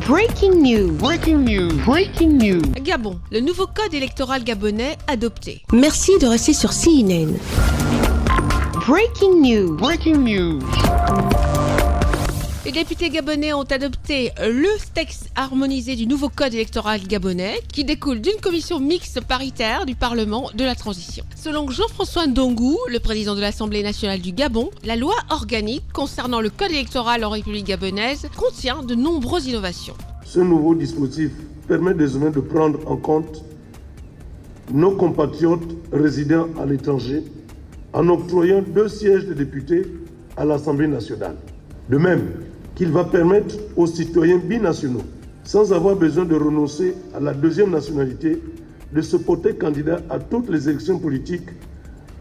Breaking news. Breaking news. Breaking news. Gabon, le nouveau code électoral gabonais adopté. Merci de rester sur CNN. Breaking news. Breaking news. Les députés gabonais ont adopté le texte harmonisé du nouveau code électoral gabonais qui découle d'une commission mixte paritaire du Parlement de la transition. Selon Jean-François Ndongou, le président de l'Assemblée nationale du Gabon, la loi organique concernant le code électoral en République gabonaise contient de nombreuses innovations. Ce nouveau dispositif permet désormais de prendre en compte nos compatriotes résidant à l'étranger en octroyant 2 sièges de députés à l'Assemblée nationale. De même qu'il va permettre aux citoyens binationaux, sans avoir besoin de renoncer à la 2e nationalité, de se porter candidat à toutes les élections politiques,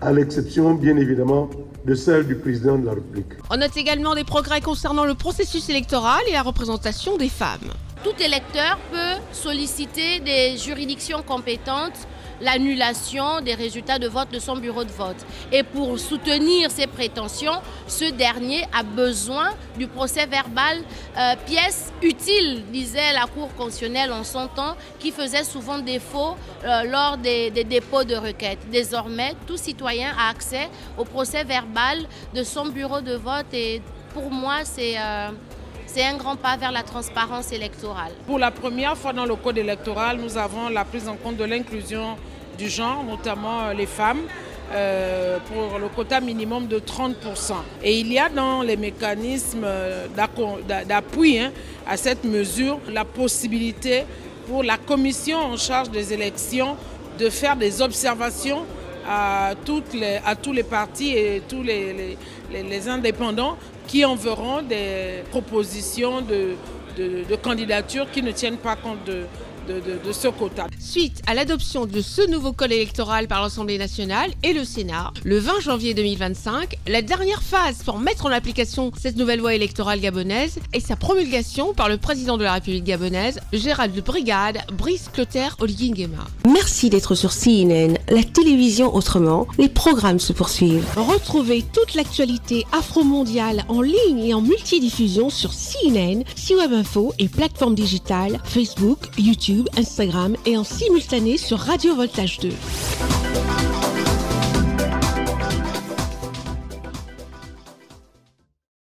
à l'exception bien évidemment de celle du président de la République. On note également des progrès concernant le processus électoral et la représentation des femmes. Tout électeur peut solliciter des juridictions compétentes l'annulation des résultats de vote de son bureau de vote. Et pour soutenir ses prétentions, ce dernier a besoin du procès verbal, pièce utile, disait la Cour constitutionnelle en son temps, qui faisait souvent défaut lors des dépôts de requêtes. Désormais, tout citoyen a accès au procès verbal de son bureau de vote et pour moi, c'est un grand pas vers la transparence électorale. Pour la première fois dans le code électoral, nous avons la prise en compte de l'inclusion du genre, notamment les femmes, pour le quota minimum de 30%. Et il y a dans les mécanismes d'appui à cette mesure la possibilité pour la commission en charge des élections de faire des observations à tous les partis et tous les indépendants qui enverront des propositions de candidatures qui ne tiennent pas compte de ce quota. Suite à l'adoption de ce nouveau code électoral par l'Assemblée nationale et le Sénat, le 20 janvier 2025, la dernière phase pour mettre en application cette nouvelle loi électorale gabonaise est sa promulgation par le président de la République gabonaise, le général de brigade Brice Clotaire Oligui Nguema. Merci d'être sur CNN, la télévision autrement. Les programmes se poursuivent. Retrouvez toute l'actualité afro-mondiale en ligne et en multidiffusion sur CNN, C-Web Info et plateformes digitales, Facebook, YouTube, Instagram et en simultané sur Radio Voltage 2.